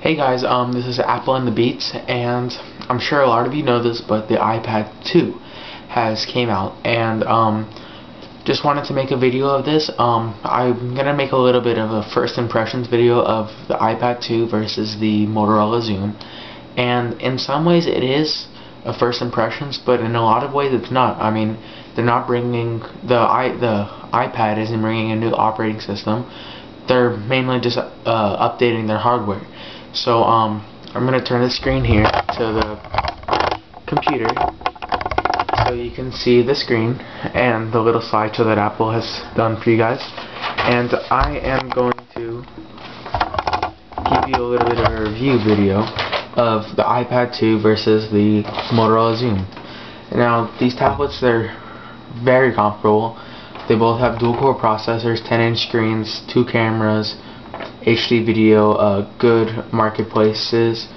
Hey guys, this is Apple and the Beats, and I'm sure a lot of you know this, but the iPad 2 has came out, and just wanted to make a video of this. I'm gonna make a little bit of a first impressions video of the iPad 2 versus the Motorola XOOM, and in some ways it is a first impressions, but in a lot of ways it's not. I mean, they're not bringing the iPad isn't bringing a new operating system. They're mainly just updating their hardware. So I'm going to turn the screen here to the computer so you can see the screen and the little slideshow that Apple has done for you guys. And I am going to give you a little bit of a review video of the iPad 2 versus the Motorola XOOM. Now these tablets, they're very comparable. They both have dual-core processors, 10-inch screens, 2 cameras, HD video, good marketplaces,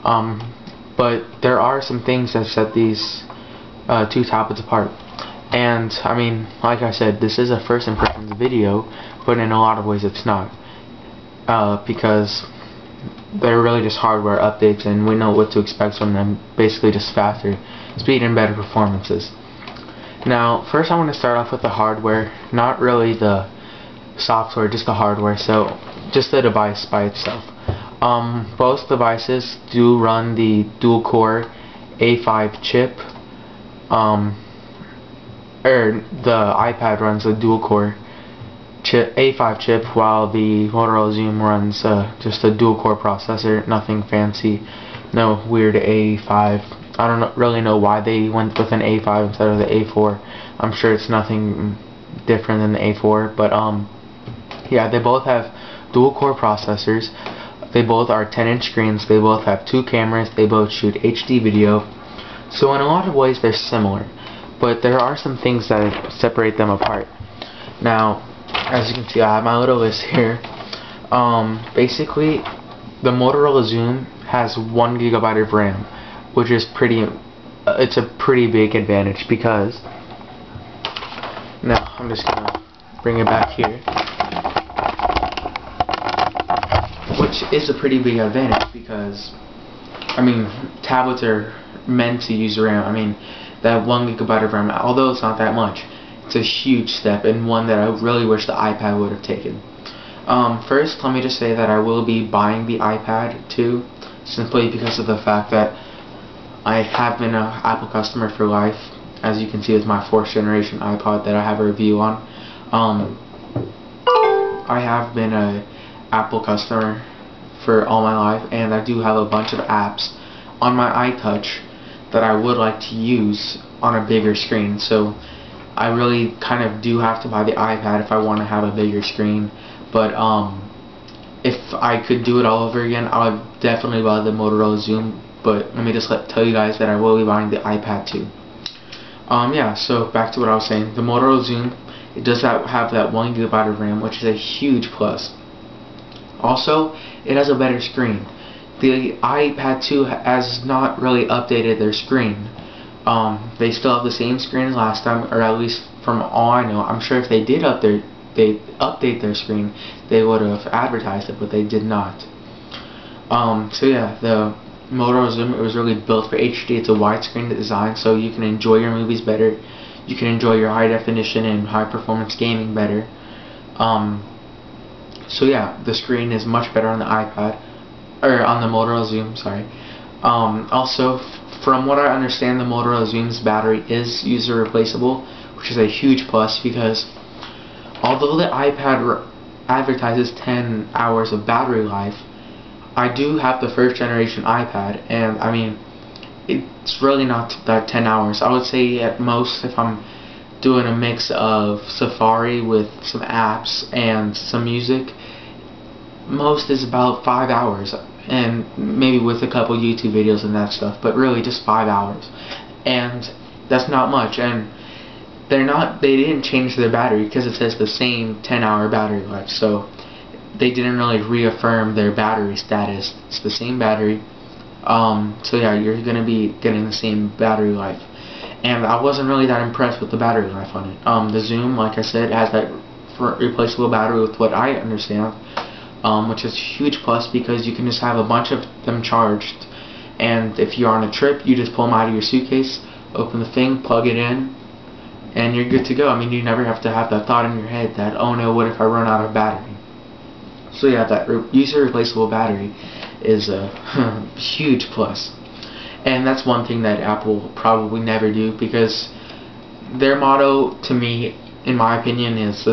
but there are some things that set these two tablets apart. And I mean, like I said, this is a first impressions video, but in a lot of ways it's not, because they're really just hardware updates, and we know what to expect from them. Basically, just faster speed and better performances. Now, first I want to start off with the hardware, not really the software, just the hardware. So just the device by itself. Both devices do run the dual-core A5 chip. The iPad runs the dual-core A5 chip, while the Motorola XOOM runs just a dual-core processor. Nothing fancy, no weird A5. I don't really know why they went with an A5 instead of the A4. I'm sure it's nothing different than the A4, but yeah, they both have dual-core processors. They both are 10-inch screens. They both have 2 cameras. They both shoot HD video. So in a lot of ways they're similar, but there are some things that separate them apart. Now, as you can see, I have my little list here. Basically, the Motorola XOOM has 1 GB of RAM, which is it's a pretty big advantage, because now I'm just gonna bring it back here, which is a pretty big advantage, because I mean, tablets are meant to use RAM. I mean, that 1 GB of RAM, although it's not that much, it's a huge step, and one that I really wish the iPad would have taken. First, let me just say that I will be buying the iPad 2, simply because of the fact that I have been an Apple customer for life, as you can see with my 4th generation iPod that I have a review on. I have been an Apple customer for all my life, and I do have a bunch of apps on my iTouch that I would like to use on a bigger screen. So I really kind of do have to buy the iPad if I want to have a bigger screen. But if I could do it all over again, I would definitely buy the Motorola XOOM. But let me just tell you guys that I will be buying the iPad 2. Yeah, so back to what I was saying. The Motorola XOOM, it does have that 1 GB of RAM, which is a huge plus. Also, it has a better screen. The iPad 2 has not really updated their screen. They still have the same screen as last time, or at least from all I know. I'm sure if they did update their screen, they would have advertised it, but they did not. So yeah, the Motorola XOOM, it was really built for HD. It's a widescreen design, so you can enjoy your movies better. You can enjoy your high definition and high performance gaming better. So yeah, the screen is much better on the iPad, or on the Motorola XOOM, sorry. Also, from what I understand, the Motorola XOOM's battery is user replaceable, which is a huge plus, because although the iPad advertises 10 hours of battery life, I do have the 1st generation iPad, and I mean, it's really not that 10 hours. I would say at most, if I'm doing a mix of Safari with some apps and some music, most is about 5 hours, and maybe with a couple YouTube videos and that stuff, but really just 5 hours, and that's not much. And they didn't change their battery, because it says the same 10-hour battery life, so they didn't really reaffirm their battery status. It's the same battery. So yeah, you're gonna be getting the same battery life, and I wasn't really that impressed with the battery life on it. The XOOM, like I said, has that replaceable battery with what I understand. which is a huge plus because you can just have a bunch of them charged, and if you're on a trip, you just pull them out of your suitcase, open the thing, plug it in, and you're good to go. I mean, you never have to have that thought in your head that, oh no, what if I run out of battery? So yeah, that user replaceable battery is a huge plus. And that's one thing that Apple will probably never do, because their motto, to me, in my opinion, is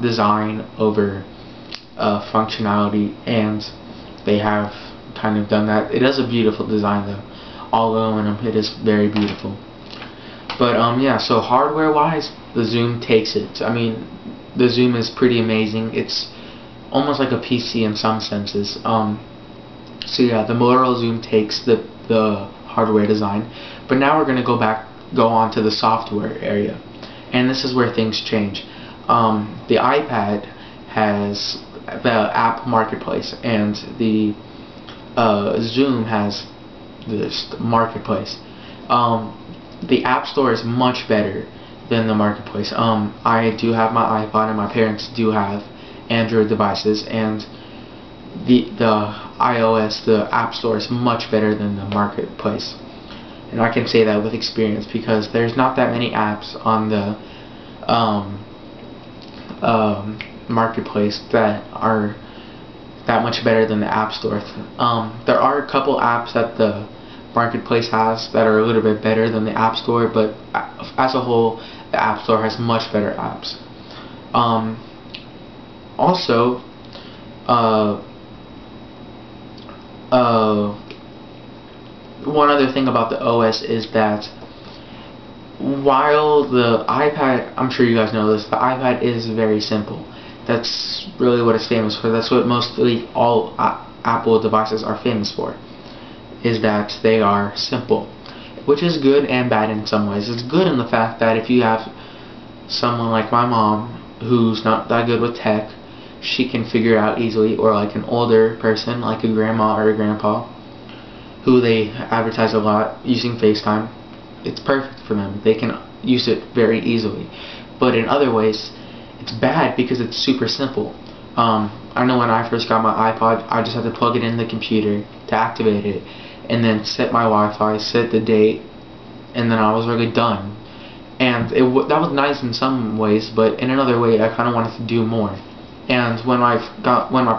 design over functionality, and they have kind of done that. It is a beautiful design though, all aluminum. It is very beautiful. But yeah, so hardware wise, the XOOM takes it. I mean, the XOOM is pretty amazing. It's almost like a PC in some senses. So yeah, the Motorola XOOM takes the hardware design. But now we're gonna go on to the software area, and this is where things change. The iPad has the app marketplace, and the XOOM has this marketplace. The App Store is much better than the marketplace. I do have my iPod, and my parents do have Android devices, and the iOS, the App Store, is much better than the marketplace. And I can say that with experience, because there's not that many apps on the marketplace that are that much better than the App Store. There are a couple apps that the marketplace has that are a little bit better than the App Store, but as a whole, the App Store has much better apps. Also, one other thing about the OS is that while the iPad, I'm sure you guys know this, the iPad is very simple. That's really what it's famous for. That's what mostly all Apple devices are famous for, is that they are simple, which is good and bad in some ways. It's good in the fact that if you have someone like my mom who's not that good with tech, she can figure it out easily, or like an older person like a grandma or a grandpa who they advertise a lot using FaceTime. It's perfect for them. They can use it very easily. But in other ways, it's bad because it's super simple. I know when I first got my iPod, I just had to plug it in the computer to activate it, and then set my Wi-Fi, set the date, and then I was really done. And that was nice in some ways, but in another way, I kind of wanted to do more. And when my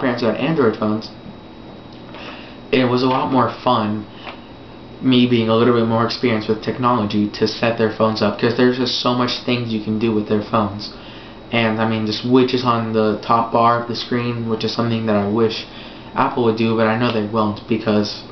parents got Android phones, it was a lot more fun, me being a little bit more experienced with technology, to set their phones up, because there's just so much things you can do with their phones. And I mean, just widgets on the top bar of the screen, which is something that I wish Apple would do, but I know they won't, because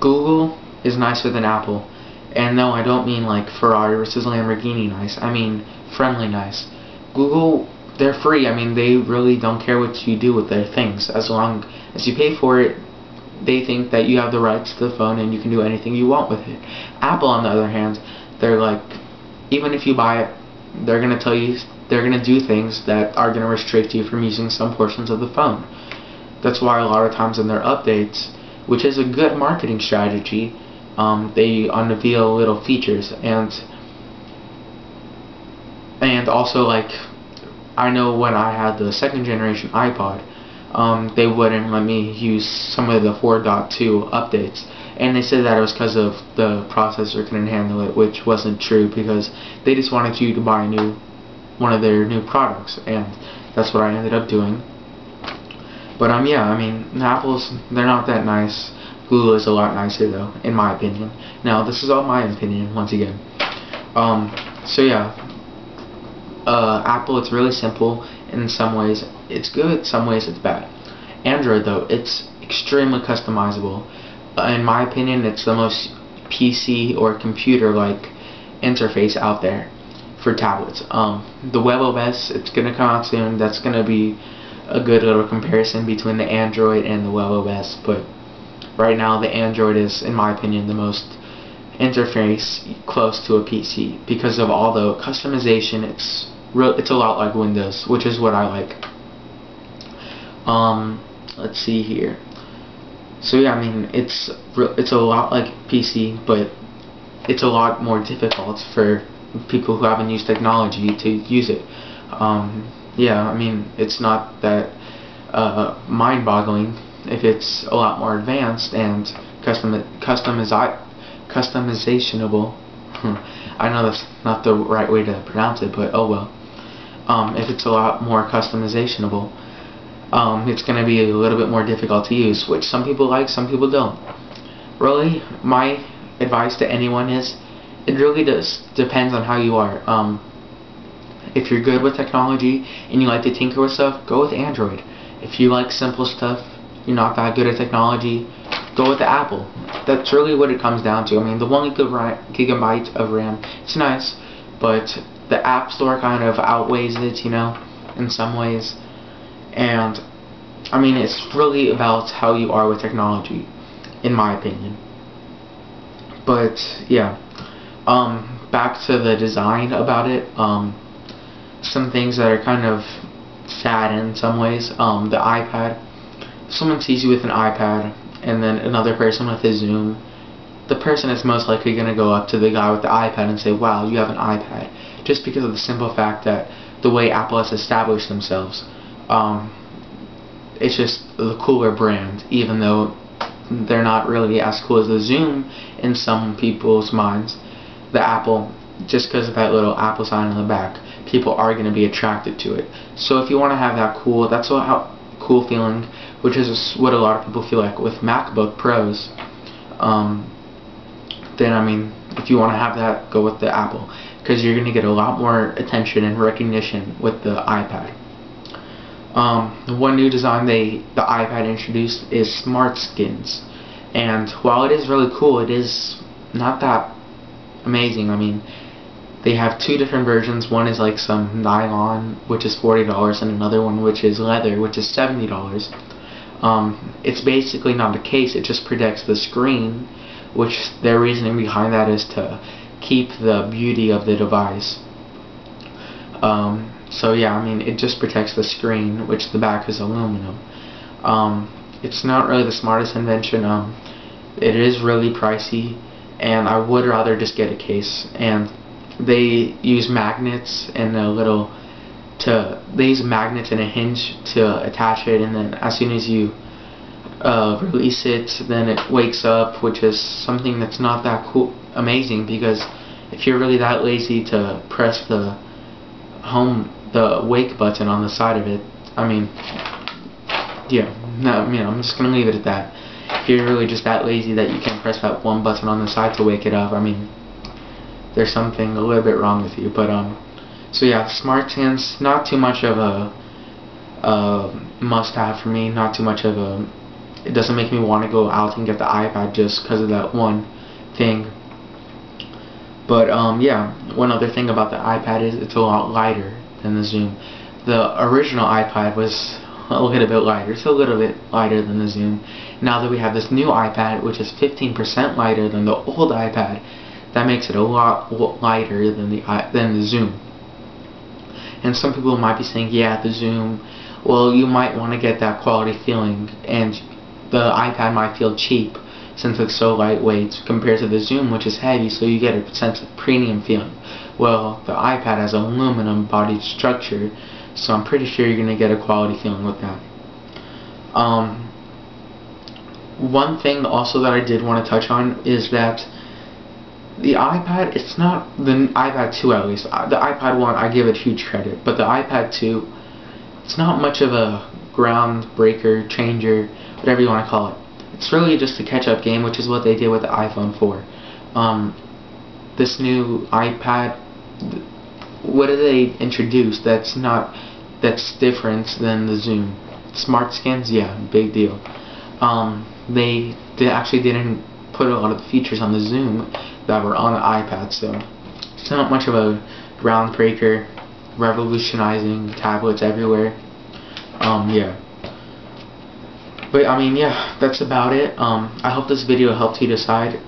Google is nicer than Apple. And no, I don't mean like Ferrari versus Lamborghini nice. I mean friendly nice. Google, they're free. I mean, they really don't care what you do with their things. As long as you pay for it, they think that you have the rights to the phone and you can do anything you want with it. Apple, on the other hand, they're like, even if you buy it, they're going to tell you, they're going to do things that are going to restrict you from using some portions of the phone. That's why a lot of times in their updates, which is a good marketing strategy, they unveil little features. And also, like, I know when I had the second generation iPod, they wouldn't let me use some of the 4.2 updates, and they said that it was because of the processor couldn't handle it, which wasn't true, because they just wanted you to buy one of their new products, and that's what I ended up doing. But yeah, I mean, Apple's, they're not that nice. Google is a lot nicer though, in my opinion. Now, this is all my opinion, once again. So yeah, Apple, it's really simple. In some ways it's good, some ways it's bad. Android though, it's extremely customizable. In my opinion, it's the most PC or computer-like interface out there for tablets. The WebOS, it's gonna come out soon. That's gonna be a good little comparison between the Android and the WebOS. But right now, the Android is, in my opinion, the most interface close to a PC because of all the customization. It's a lot like Windows, which is what I like. Let's see here. So yeah, I mean, it's a lot like PC, but it's a lot more difficult for people who haven't used technology to use it. Yeah, I mean, it's not that mind-boggling. If it's a lot more advanced and customizationable. I know that's not the right way to pronounce it, but oh well. If it's a lot more customizationable, it's going to be a little bit more difficult to use, which some people like, some people don't. Really, my advice to anyone is, it really depends on how you are. If you're good with technology and you like to tinker with stuff, go with Android. If you like simple stuff, you're not that good at technology, go with the Apple. That's really what it comes down to. I mean, the 1 gigabyte of RAM, it's nice, but the App Store kind of outweighs it, you know, in some ways. And I mean, it's really about how you are with technology, in my opinion. But yeah, back to the design about it. Some things that are kind of sad in some ways. The iPad. Someone sees you with an iPad and then another person with a Zoom. The person is most likely going to go up to the guy with the iPad and say, "Wow, you have an iPad," just because of the simple fact that the way Apple has established themselves. It's just the cooler brand, even though they're not really as cool as the Zoom in some people's minds. The Apple, just because of that little Apple sign on the back, people are going to be attracted to it. So if you want to have that cool, cool feeling, which is what a lot of people feel like with MacBook Pros, then I mean, if you want to have that, go with the Apple, because you're going to get a lot more attention and recognition with the iPad. One new design the iPad introduced is Smart Skins, and while it is really cool, it is not that amazing. I mean, they have two different versions. One is like some nylon, which is $40, and another one which is leather, which is $70. It's basically not a case, it just protects the screen, which their reasoning behind that is to keep the beauty of the device. So yeah, I mean, it just protects the screen, which the back is aluminum. It's not really the smartest invention. It is really pricey, and I would rather just get a case. And they use magnets and a hinge to attach it, and then as soon as you release it, then it wakes up, which is something that's not that amazing, because if you're really that lazy to press the wake button on the side of it, I mean, yeah, no, I mean, I'm just gonna leave it at that. If you're really just that lazy that you can't press that one button on the side to wake it up, I mean, there's something a little bit wrong with you. But so yeah, Smart Skins, not too much of a must-have for me. Not too much of a. It doesn't make me want to go out and get the iPad just because of that one thing. But yeah, one other thing about the iPad is it's a lot lighter than the Zoom. The original iPad was a little bit lighter. It's a little bit lighter than the Zoom. Now that we have this new iPad, which is 15% lighter than the old iPad, that makes it a lot lighter than the Zoom. And some people might be saying, yeah, the Zoom, well, you might want to get that quality feeling, and the iPad might feel cheap since it's so lightweight compared to the Zoom, which is heavy, so you get a sense of premium feeling. Well, the iPad has aluminum bodied structure, so I'm pretty sure you're going to get a quality feeling with that. One thing also that I did want to touch on is that the iPad, it's not the iPad 2 at least. The iPad 1, I give it huge credit, but the iPad 2, it's not much of a groundbreaker, changer, whatever you want to call it. It's really just a catch-up game, which is what they did with the iPhone 4. This new iPad, what did they introduce that's different than the Zoom? Smart Skins, yeah, big deal. They actually didn't put a lot of the features on the Zoom that were on the iPad, so it's not much of a groundbreaker, revolutionizing tablets everywhere. Yeah. But I mean, yeah, that's about it. I hope this video helped you decide.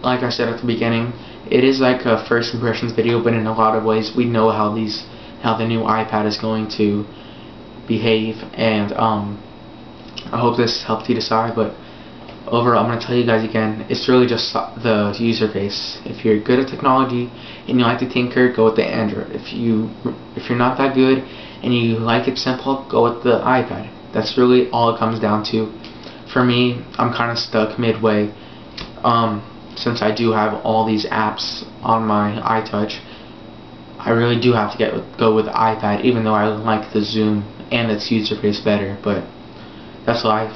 Like I said at the beginning, it is like a first impressions video, but in a lot of ways we know how the new iPad is going to behave, and I hope this helped you decide. But overall, I'm going to tell you guys again, it's really just the user base. If you're good at technology and you like to tinker, go with the Android. If you're not that good and you like it simple, go with the iPad. That's really all it comes down to. For me, I'm kind of stuck midway. Since I do have all these apps on my iTouch, I really do have to go with the iPad, even though I like the Zoom and its user base better. But that's life.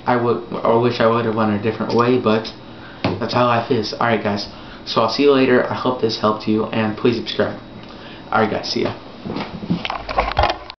I wish I would have went a different way, but that's how life is. Alright guys, so I'll see you later. I hope this helped you, and please subscribe. Alright guys, see ya.